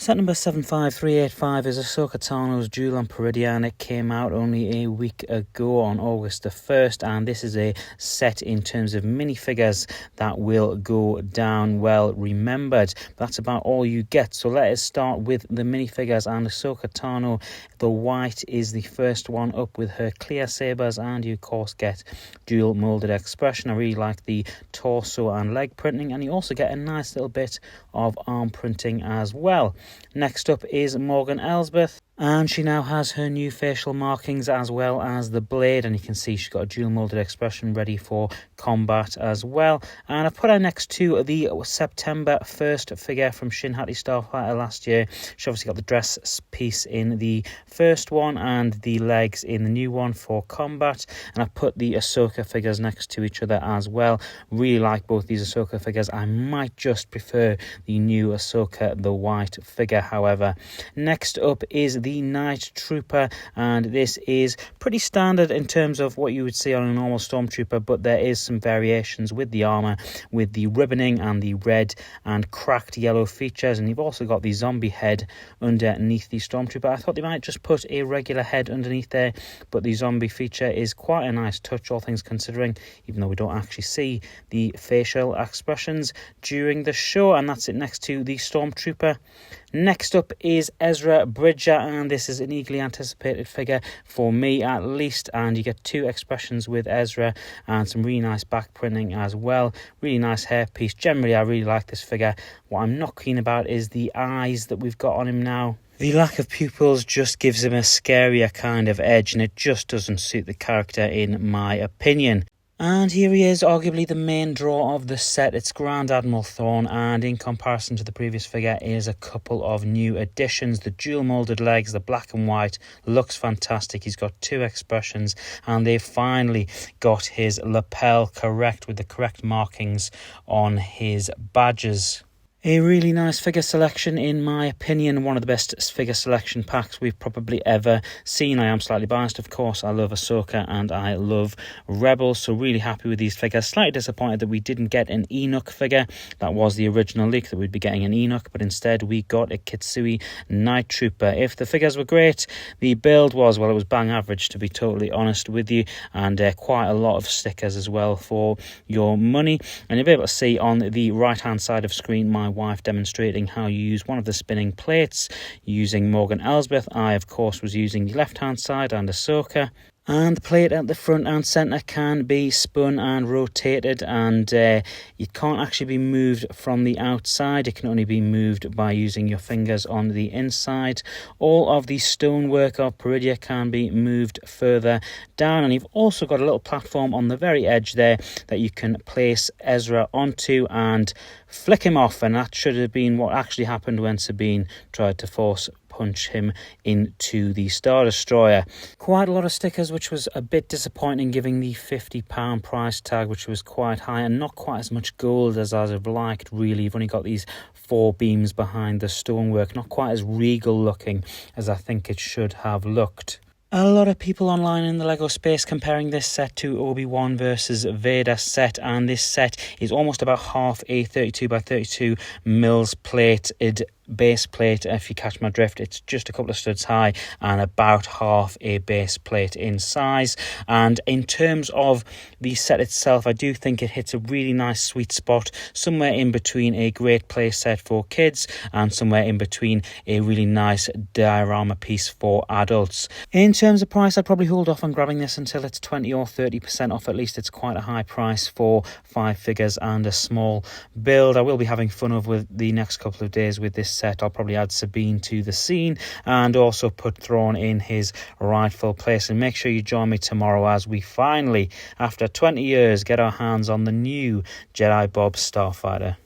Set number 75385 is Ahsoka Tano's Duel on Peridia, and it came out only a week ago on August the 1st, and this is a set in terms of minifigures that will go down well remembered. That's about all you get, so let us start with the minifigures. And Ahsoka Tano, the white, is the first one up with her clear sabers, and you of course get dual molded expression. I really like the torso and leg printing, and you also get a nice little bit of arm printing as well. Next up is Morgan Elsbeth, and she now has her new facial markings as well as the blade, and you can see she's got a dual molded expression ready for combat as well. And I put her next to the September 1st figure from Shin Hati Starfighter last year. She obviously got the dress piece in the first one and the legs in the new one for combat, and I put the Ahsoka figures next to each other as well. Really like both these Ahsoka figures. I might just prefer the new Ahsoka, the white figure, however. Next up is the Night Trooper, and this is pretty standard in terms of what you would see on a normal Stormtrooper, but there is some variations with the armor, with the ribboning and the red and cracked yellow features, and you've also got the zombie head underneath the Stormtrooper. I thought they might just put a regular head underneath there, but the zombie feature is quite a nice touch, all things considering, even though we don't actually see the facial expressions during the show. And that's it next to the Stormtrooper. Next up is Ezra Bridger, and this is an eagerly anticipated figure for me at least, and you get two expressions with Ezra and some really nice back printing as well. Really nice hairpiece. Generally I really like this figure. What I'm not keen about is the eyes that we've got on him now. The lack of pupils just gives him a scarier kind of edge, and it just doesn't suit the character in my opinion. And here he is, arguably the main draw of the set. It's Grand Admiral Thrawn, and in comparison to the previous figure is a couple of new additions. The dual molded legs, the black and white, looks fantastic. He's got two expressions, and they've finally got his lapel correct with the correct markings on his badges. A really nice figure selection, in my opinion. One of the best figure selection packs we've probably ever seen. I am slightly biased, of course. I love Ahsoka and I love Rebels, so really happy with these figures. Slightly disappointed that we didn't get an Enoch figure. That was the original leak, that we'd be getting an Enoch, but instead we got a Kitsui Night Trooper. If the figures were great, the build was, well, it was bang average, to be totally honest with you, and quite a lot of stickers as well for your money. And you'll be able to see on the right hand side of screen my wife demonstrating how you use one of the spinning plates using Morgan Elsbeth. I of course was using the left hand side and Ahsoka. And the plate at the front and centre can be spun and rotated, and it can't actually be moved from the outside. It can only be moved by using your fingers on the inside. All of the stonework of Peridia can be moved further down, and you've also got a little platform on the very edge there that you can place Ezra onto and flick him off, and that should have been what actually happened when Sabine tried to force punch him into the Star Destroyer. Quite a lot of stickers, which was a bit disappointing given the £50 price tag, which was quite high, and not quite as much gold as I'd have liked, really. You've only got these four beams behind the stonework, not quite as regal looking as I think it should have looked. A lot of people online in the LEGO space comparing this set to Obi-Wan versus Vader set, and this set is almost about half a 32 by 32 mils plated base plate. If you catch my drift, it's just a couple of studs high and about half a base plate in size. And in terms of the set itself, I do think it hits a really nice sweet spot, somewhere in between a great play set for kids and somewhere in between a really nice diorama piece for adults. In terms of price, I'd probably hold off on grabbing this until it's 20 or 30% off. At least it's quite a high price for 5 figures and a small build. I will be having fun over the next couple of days with this set. I'll probably add Sabine to the scene and also put Thrawn in his rightful place. And make sure you join me tomorrow as we finally, after 20 years, get our hands on the new Jedi Bob Starfighter.